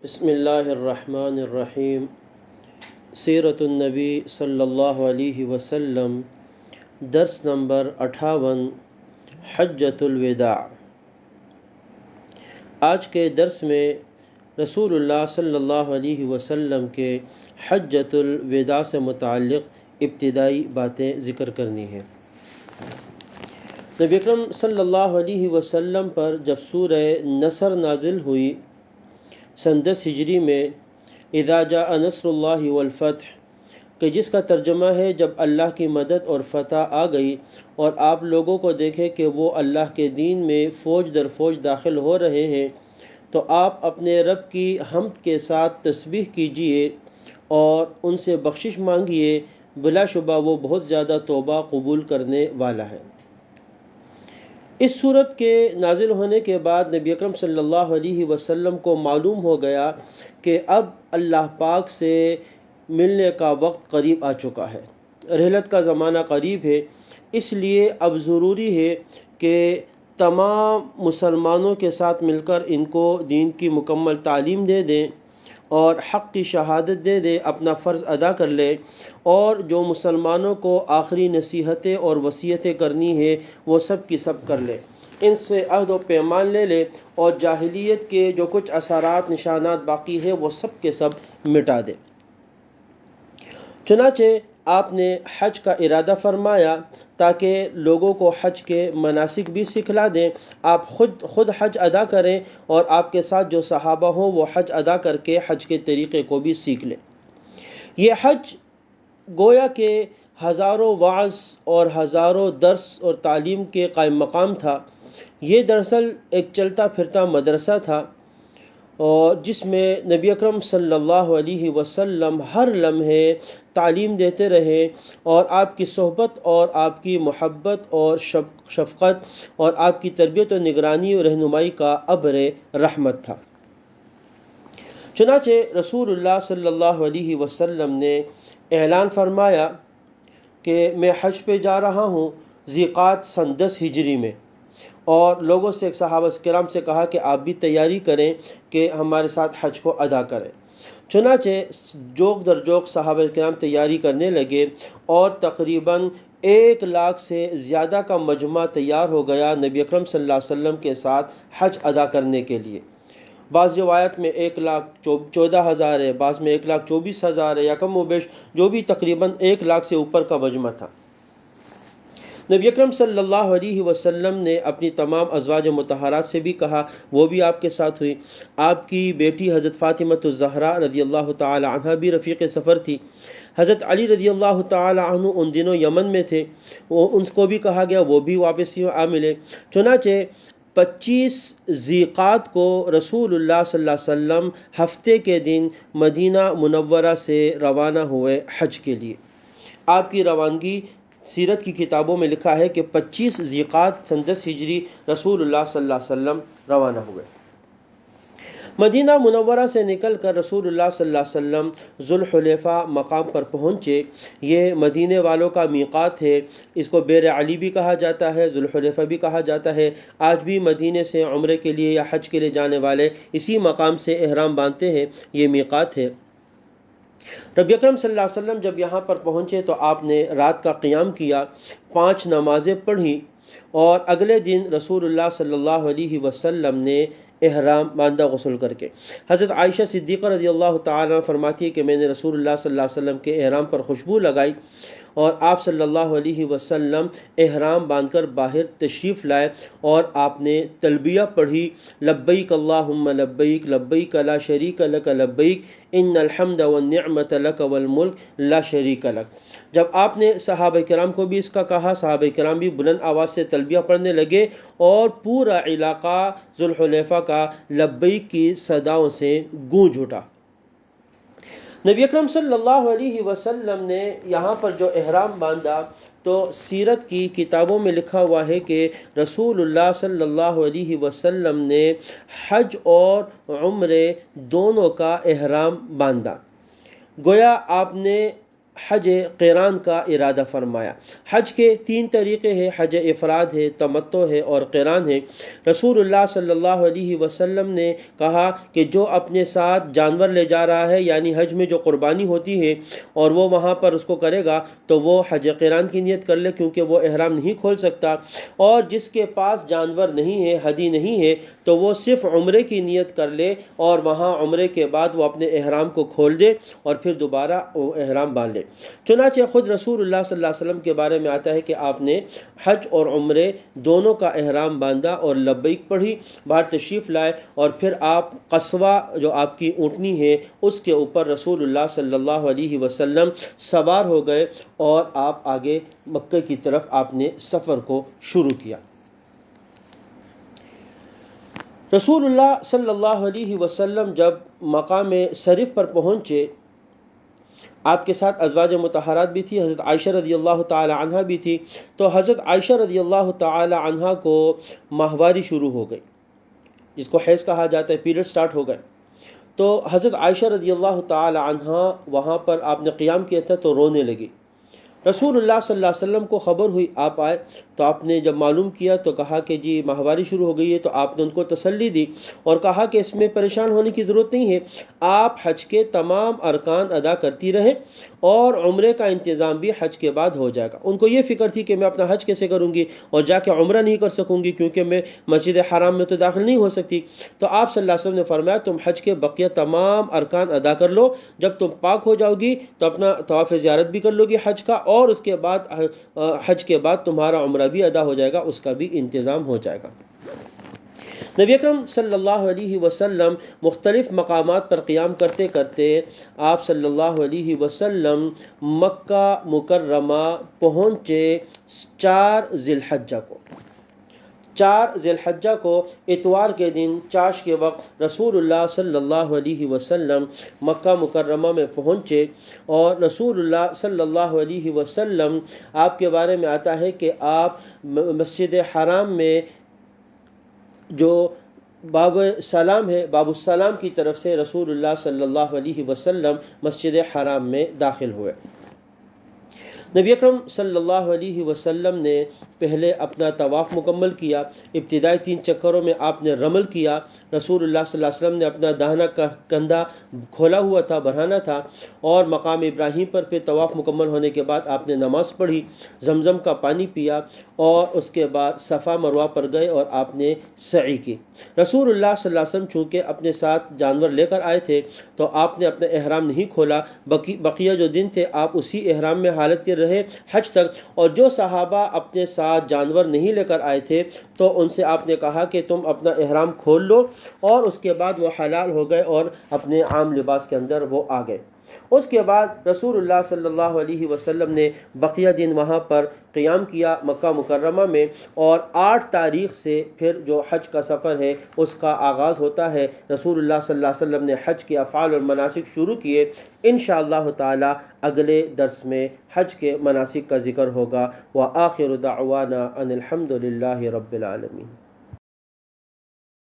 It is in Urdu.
بسم اللہ الرحمن الرحیم۔ سیرت النبی صلی اللہ علیہ وسلم، درس نمبر 58، حجۃ الوداع۔ آج کے درس میں رسول اللہ صلی اللہ علیہ وسلم کے حجۃ الوداع سے متعلق ابتدائی باتیں ذکر کرنی ہیں۔ نبی اکرم صلی اللہ علیہ وسلم پر جب سورہ نصر نازل ہوئی سن 10 ہجری میں، اذا جاء نصر اللہ والفتح، کہ جس کا ترجمہ ہے جب اللہ کی مدد اور فتح آ گئی اور آپ لوگوں کو دیکھے کہ وہ اللہ کے دین میں فوج در فوج داخل ہو رہے ہیں، تو آپ اپنے رب کی حمد کے ساتھ تسبیح کیجئے اور ان سے بخشش مانگیے، بلا شبہ وہ بہت زیادہ توبہ قبول کرنے والا ہے۔ اس صورت کے نازل ہونے کے بعد نبی اکرم صلی اللہ علیہ وسلم کو معلوم ہو گیا کہ اب اللہ پاک سے ملنے کا وقت قریب آ چکا ہے، رحلت کا زمانہ قریب ہے۔ اس لیے اب ضروری ہے کہ تمام مسلمانوں کے ساتھ مل کر ان کو دین کی مکمل تعلیم دے دیں اور حق کی شہادت دے دیں، اپنا فرض ادا کر لے، اور جو مسلمانوں کو آخری نصیحتیں اور وصیتیں کرنی ہے وہ سب کی سب کر لے، ان سے عہد و پیمان لے لے، اور جاہلیت کے جو کچھ اثرات نشانات باقی ہیں وہ سب کے سب مٹا دے۔ چنانچہ آپ نے حج کا ارادہ فرمایا تاکہ لوگوں کو حج کے مناسک بھی سکھلا دیں، آپ خود حج ادا کریں اور آپ کے ساتھ جو صحابہ ہوں وہ حج ادا کر کے حج کے طریقے کو بھی سیکھ لیں۔ یہ حج گویا کہ ہزاروں وعظ اور ہزاروں درس اور تعلیم کے قائم مقام تھا۔ یہ دراصل ایک چلتا پھرتا مدرسہ تھا، اور جس میں نبی اکرم صلی اللہ علیہ وسلم ہر لمحے تعلیم دیتے رہے، اور آپ کی صحبت اور آپ کی محبت اور شفقت اور آپ کی تربیت و نگرانی اور رہنمائی کا ابر رحمت تھا۔ چنانچہ رسول اللہ صلی اللہ علیہ وسلم نے اعلان فرمایا کہ میں حج پہ جا رہا ہوں ذی قعدہ سن 10 ہجری میں، اور لوگوں سے صحابہ کرام سے کہا کہ آپ بھی تیاری کریں کہ ہمارے ساتھ حج کو ادا کریں۔ چنانچہ جوق در جوق صحابہ کرام تیاری کرنے لگے، اور تقریباً 1 لاکھ سے زیادہ کا مجمع تیار ہو گیا نبی اکرم صلی اللہ علیہ وسلم کے ساتھ حج ادا کرنے کے لیے۔ بعض روایت میں 1,14,000 ہے، بعض میں 1,24,000 ہے، یا کم و بیش جو بھی تقریباً 1 لاکھ سے اوپر کا مجمع تھا۔ نبی اکرم صلی اللہ علیہ وسلم نے اپنی تمام ازواج مطہرات سے بھی کہا، وہ بھی آپ کے ساتھ ہوئی۔ آپ کی بیٹی حضرت فاطمۃ الزہرا رضی اللہ تعالی عنہ بھی رفیق سفر تھی۔ حضرت علی رضی اللہ تعالی عنہ ان دنوں یمن میں تھے، ان کو بھی کہا گیا وہ بھی واپس آ ملے۔ چنانچہ 25 ذی قعدہ کو رسول اللہ صلی اللہ علیہ وسلم ہفتے کے دن مدینہ منورہ سے روانہ ہوئے حج کے لیے۔ آپ کی روانگی سیرت کی کتابوں میں لکھا ہے کہ 25 ذی قعدہ سن 10 ہجری رسول اللہ صلی اللہ علیہ وسلم روانہ ہوئے۔ مدینہ منورہ سے نکل کر رسول اللہ صلی اللہ علیہ وسلم ذوالحلیفہ مقام پر پہنچے۔ یہ مدینے والوں کا میقات ہے، اس کو بیر علی بھی کہا جاتا ہے، ذوالحلیفہ بھی کہا جاتا ہے۔ آج بھی مدینے سے عمرے کے لیے یا حج کے لیے جانے والے اسی مقام سے احرام باندھتے ہیں، یہ میقات ہے۔ نبی اکرم صلی اللہ علیہ وسلم جب یہاں پر پہنچے تو آپ نے رات کا قیام کیا، 5 نمازیں پڑھی، اور اگلے دن رسول اللہ صلی اللہ علیہ وسلم نے احرام باندھا غسل کر کے۔ حضرت عائشہ صدیقہ رضی اللہ تعالیٰ عنہ فرماتی ہے کہ میں نے رسول اللہ صلی اللہ علیہ وسلم کے احرام پر خوشبو لگائی، اور آپ صلی اللہ علیہ وسلم احرام باندھ کر باہر تشریف لائے، اور آپ نے تلبیہ پڑھی، لبیک اللہم لبیک لبیک لا شریک لک لبیک ان الحمد والنعمت لک والملک لا شریک لک۔ جب آپ نے صحابہ کرام کو بھی اس کا کہا، صحابہ کرام بھی بلند آواز سے تلبیہ پڑھنے لگے، اور پورا علاقہ ذوالحلیفہ کا لبیک کی صداؤں سے گونج اٹھا۔ نبی اکرم صلی اللہ علیہ وسلم نے یہاں پر جو احرام باندھا تو سیرت کی کتابوں میں لکھا ہوا ہے کہ رسول اللہ صلی اللہ علیہ وسلم نے حج اور عمرے دونوں کا احرام باندھا۔ گویا آپ نے حج قیران کا ارادہ فرمایا۔ حج کے 3 طریقے ہیں، حج افراد ہے، تمتع ہے اور قیران ہے۔ رسول اللہ صلی اللہ علیہ وسلم نے کہا کہ جو اپنے ساتھ جانور لے جا رہا ہے، یعنی حج میں جو قربانی ہوتی ہے اور وہ وہاں پر اس کو کرے گا تو وہ حج قیران کی نیت کر لے، کیونکہ وہ احرام نہیں کھول سکتا۔ اور جس کے پاس جانور نہیں ہے، ہدی نہیں ہے، تو وہ صرف عمرے کی نیت کر لے اور وہاں عمرے کے بعد وہ اپنے احرام کو کھول دے اور پھر دوبارہ وہ احرام باندھ لے۔ چنانچہ خود رسول اللہ صلی اللہ علیہ وسلم کے بارے میں آتا ہے کہ آپ نے حج اور عمرے دونوں کا احرام باندھا اور لبیک پڑھی، باہر تشریف لائے، اور پھر آپ قصوہ جو آپ کی اونٹنی ہے اس کے اوپر رسول اللہ صلی اللہ علیہ وسلم سوار ہو گئے اور آپ آگے مکہ کی طرف آپ نے سفر کو شروع کیا۔ رسول اللہ صلی اللہ علیہ وسلم جب مقام شریف پر پہنچے، آپ کے ساتھ ازواج مطہرات بھی تھی، حضرت عائشہ رضی اللہ تعالی عنہ بھی تھی۔ تو حضرت عائشہ رضی اللہ تعالی عنہ کو ماہواری شروع ہو گئی، جس کو حیض کہا جاتا ہے، پیریڈ سٹارٹ ہو گئے۔ تو حضرت عائشہ رضی اللہ تعالی عنہ وہاں پر آپ نے قیام کیا تھا تو رونے لگی۔ رسول اللہ صلی اللہ علیہ وسلم کو خبر ہوئی، آپ آئے تو آپ نے جب معلوم کیا تو کہا کہ جی ماہواری شروع ہو گئی ہے، تو آپ نے ان کو تسلی دی اور کہا کہ اس میں پریشان ہونے کی ضرورت نہیں ہے، آپ حج کے تمام ارکان ادا کرتی رہیں اور عمرے کا انتظام بھی حج کے بعد ہو جائے گا۔ ان کو یہ فکر تھی کہ میں اپنا حج کیسے کروں گی اور جا کے عمرہ نہیں کر سکوں گی، کیونکہ میں مسجد حرام میں تو داخل نہیں ہو سکتی۔ تو آپ صلی اللہ علیہ وسلم نے فرمایا تم حج کے بقیہ تمام ارکان ادا کر لو، جب تم پاک ہو جاؤ گی تو اپنا طواف زیارت بھی کر لو گی حج کا، اور اس کے بعد حج کے بعد تمہارا عمرہ بھی ادا ہو جائے گا، اس کا بھی انتظام ہو جائے گا۔ نبی اکرم صلی اللہ علیہ وسلم مختلف مقامات پر قیام کرتے کرتے آپ صلی اللہ علیہ وسلم مکہ مکرمہ پہنچے 4 ذی الحجہ کو۔ 4 ذی الحجہ کو اتوار کے دن چاش کے وقت رسول اللہ صلی اللہ علیہ وسلم مکہ مکرمہ میں پہنچے، اور رسول اللہ صلی اللہ علیہ وسلم آپ کے بارے میں آتا ہے کہ آپ مسجد حرام میں جو باب السلام ہے، باب السلام کی طرف سے رسول اللہ صلی اللہ علیہ وسلم مسجد حرام میں داخل ہوئے۔ نبی اکرم صلی اللہ علیہ وسلم نے پہلے اپنا طواف مکمل کیا، ابتدائی 3 چکروں میں آپ نے رمل کیا۔ رسول اللہ صلی اللہ علیہ وسلم نے اپنا داہنا کندھا کھولا ہوا تھا، بڑھانا تھا، اور مقام ابراہیم پر پھر طواف مکمل ہونے کے بعد آپ نے نماز پڑھی، زمزم کا پانی پیا، اور اس کے بعد صفا مروہ پر گئے اور آپ نے سعی کی۔ رسول اللہ صلی اللہ علیہ وسلم چونکہ اپنے ساتھ جانور لے کر آئے تھے تو آپ نے اپنا احرام نہیں کھولا، بقیہ جو دن تھے آپ اسی احرام میں حالت کے رہے حج تک۔ اور جو صحابہ اپنے ساتھ جانور نہیں لے کر آئے تھے تو ان سے آپ نے کہا کہ تم اپنا احرام کھول لو، اور اس کے بعد وہ حلال ہو گئے اور اپنے عام لباس کے اندر وہ آ گئے۔ اس کے بعد رسول اللہ صلی اللہ علیہ وسلم نے بقیہ دن وہاں پر قیام کیا مکہ مکرمہ میں، اور 8 تاریخ سے پھر جو حج کا سفر ہے اس کا آغاز ہوتا ہے۔ رسول اللہ صلی اللہ علیہ وسلم نے حج کے افعال اور مناسک شروع کیے۔ انشاءاللہ تعالی اگلے درس میں حج کے مناسک کا ذکر ہوگا۔ وآخر دعوانا ان الحمد للہ رب العالمین۔